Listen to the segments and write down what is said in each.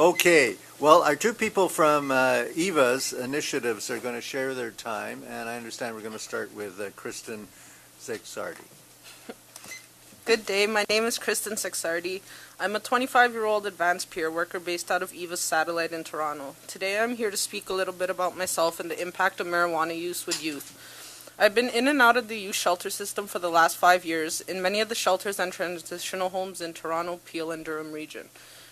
Okay, well, our two people from EVA's initiatives are going to share their time, and I understand we're going to start with Kristen Szekszardi. Good day, my name is Kristen Szekszardi. I'm a 25-year-old advanced peer worker based out of EVA's satellite in Toronto. Today I'm here to speak a little bit about myself and the impact of marijuana use with youth. I've been in and out of the youth shelter system for the last 5 years in many of the shelters and transitional homes in Toronto, Peel, and Durham region.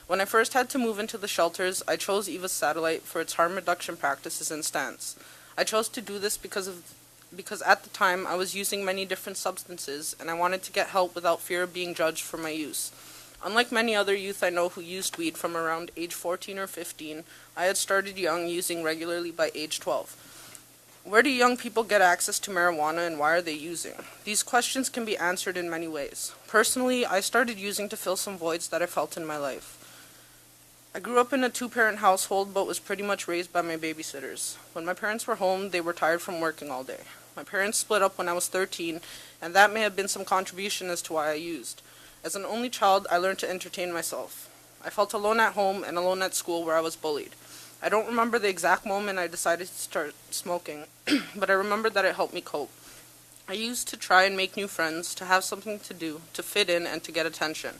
When I first had to move into the shelters, I chose EVA's satellite for its harm reduction practices and stance. I chose to do this because at the time I was using many different substances and I wanted to get help without fear of being judged for my use. Unlike many other youth I know who used weed from around age 14 or 15, I had started young, using regularly by age 12. Where do young people get access to marijuana and why are they using? These questions can be answered in many ways. Personally, I started using to fill some voids that I felt in my life. I grew up in a two-parent household but was pretty much raised by my babysitters. When my parents were home, they were tired from working all day. My parents split up when I was 13, and that may have been some contribution as to why I used. As an only child, I learned to entertain myself. I felt alone at home and alone at school where I was bullied. I don't remember the exact moment I decided to start smoking, but I remember that it helped me cope. I used to try and make new friends, to have something to do, to fit in, and to get attention.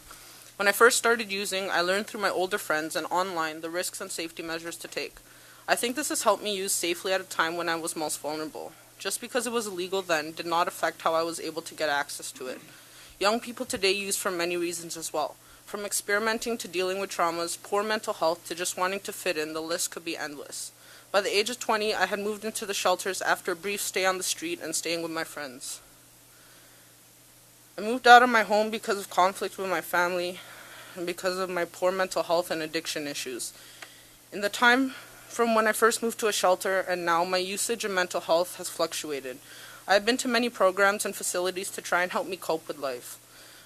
When I first started using, I learned through my older friends and online the risks and safety measures to take. I think this has helped me use safely at a time when I was most vulnerable. Just because it was illegal then did not affect how I was able to get access to it. Young people today use for many reasons as well. From experimenting to dealing with traumas, poor mental health, to just wanting to fit in, the list could be endless. By the age of 20, I had moved into the shelters after a brief stay on the street and staying with my friends. I moved out of my home because of conflict with my family and because of my poor mental health and addiction issues. In the time from when I first moved to a shelter and now, my usage and mental health has fluctuated. I have been to many programs and facilities to try and help me cope with life.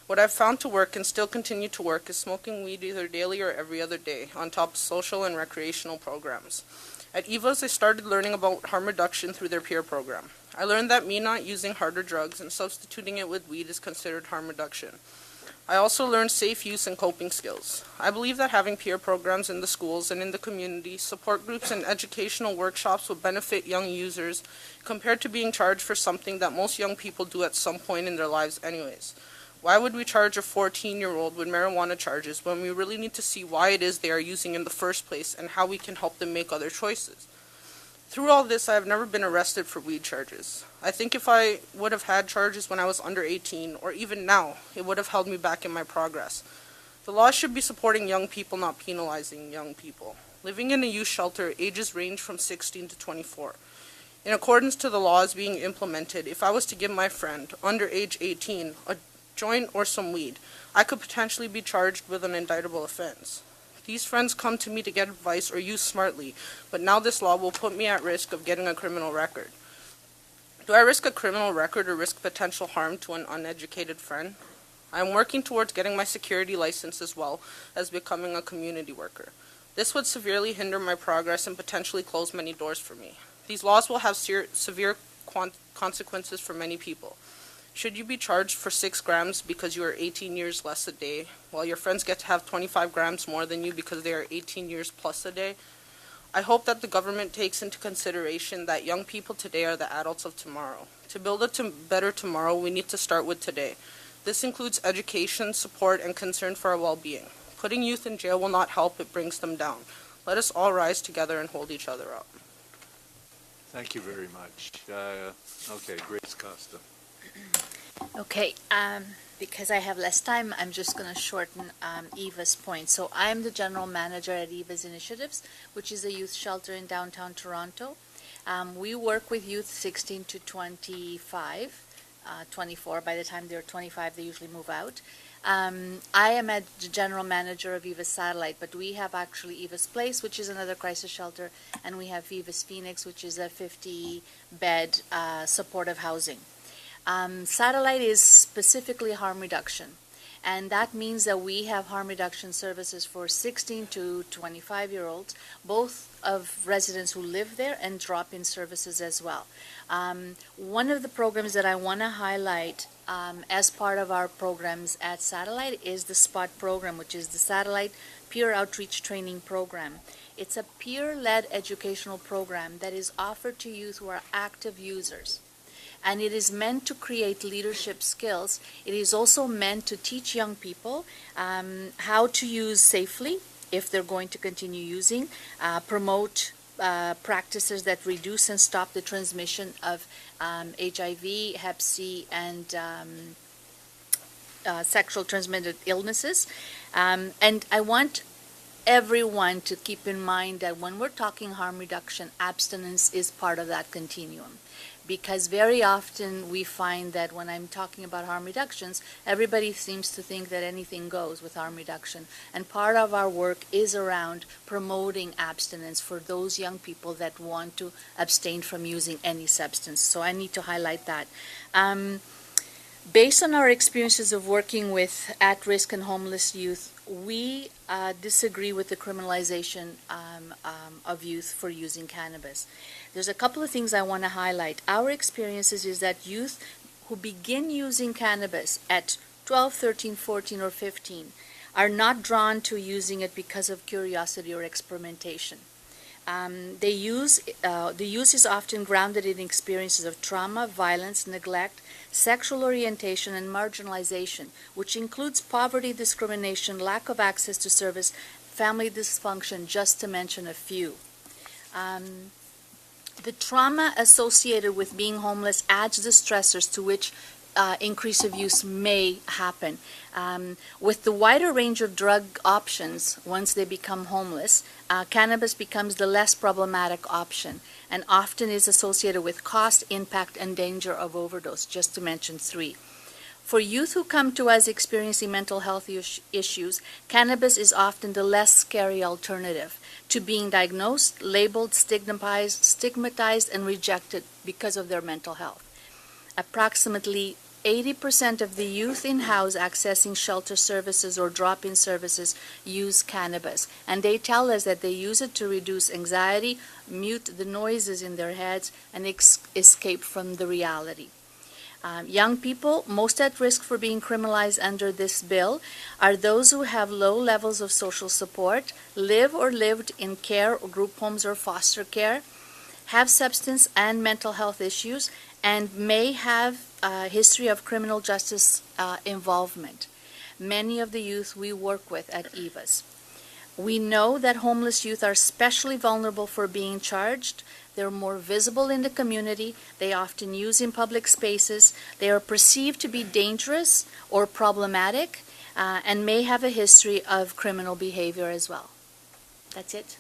What I've found to work and still continue to work is smoking weed either daily or every other day, on top of social and recreational programs. At EVA's, I started learning about harm reduction through their peer program. I learned that me not using harder drugs and substituting it with weed is considered harm reduction. I also learned safe use and coping skills. I believe that having peer programs in the schools and in the community, support groups and educational workshops will benefit young users compared to being charged for something that most young people do at some point in their lives anyways. Why would we charge a 14-year-old with marijuana charges when we really need to see why it is they are using in the first place and how we can help them make other choices? Through all this, I have never been arrested for weed charges. I think if I would have had charges when I was under 18, or even now, it would have held me back in my progress. The law should be supporting young people, not penalizing young people. Living in a youth shelter, ages range from 16 to 24. In accordance to the laws being implemented, if I was to give my friend, under age 18, a joint or some weed, I could potentially be charged with an indictable offense. These friends come to me to get advice or use smartly, but now this law will put me at risk of getting a criminal record. Do I risk a criminal record or risk potential harm to an uneducated friend? I am working towards getting my security license as well as becoming a community worker. This would severely hinder my progress and potentially close many doors for me. These laws will have severe consequences for many people. Should you be charged for 6 grams because you are 18 years less a day, while your friends get to have 25 grams more than you because they are 18 years plus a day? I hope that the government takes into consideration that young people today are the adults of tomorrow. To build a better tomorrow, we need to start with today. This includes education, support, and concern for our well-being. Putting youth in jail will not help, it brings them down. Let us all rise together and hold each other up. Thank you very much. Okay, Grace Costa. Okay, because I have less time, I'm just going to shorten Eva's point. So I'm the general manager at Eva's Initiatives, which is a youth shelter in downtown Toronto. We work with youth 16 to 25, 24. By the time they're 25, they usually move out. I am the general manager of Eva's Satellite, but we have actually Eva's Place, which is another crisis shelter, and we have Eva's Phoenix, which is a 50-bed supportive housing. Satellite is specifically harm reduction, And that means that we have harm reduction services for 16 to 25-year-olds, both of residents who live there and drop-in services as well. One of the programs that I want to highlight as part of our programs at Satellite is the SPOT program, which is the Satellite Peer Outreach Training Program. It's a peer-led educational program that is offered to youth who are active users. And it is meant to create leadership skills. It is also meant to teach young people how to use safely if they're going to continue using, promote practices that reduce and stop the transmission of HIV, Hep C, and sexual transmitted illnesses. And I want everyone to keep in mind that when we're talking harm reduction, abstinence is part of that continuum. Because very often we find that when I'm talking about harm reductions, everybody seems to think that anything goes with harm reduction. And part of our work is around promoting abstinence for those young people that want to abstain from using any substance. So I need to highlight that. Based on our experiences of working with at-risk and homeless youth, we disagree with the criminalization of youth for using cannabis. There's a couple of things I want to highlight. Our experiences is that youth who begin using cannabis at 12, 13, 14, or 15 are not drawn to using it because of curiosity or experimentation. The use is often grounded in experiences of trauma, violence, neglect, sexual orientation, and marginalization, which includes poverty, discrimination, lack of access to service, family dysfunction, just to mention a few. The trauma associated with being homeless adds the stressors to which increase of use may happen. With the wider range of drug options, once they become homeless, cannabis becomes the less problematic option and often is associated with cost, impact, and danger of overdose, just to mention three. For youth who come to us experiencing mental health issues, cannabis is often the less scary alternative to being diagnosed, labeled, stigmatized, and rejected because of their mental health. Approximately 80% of the youth in-house accessing shelter services or drop-in services use cannabis, and they tell us that they use it to reduce anxiety, mute the noises in their heads, and escape from the reality. Young people most at risk for being criminalized under this bill are those who have low levels of social support, live or lived in care or group homes or foster care, have substance and mental health issues, and may have a history of criminal justice involvement. Many of the youth we work with at EVAS. We know that homeless youth are especially vulnerable for being charged. They're more visible in the community. They often use in public spaces. They are perceived to be dangerous or problematic and may have a history of criminal behavior as well. That's it.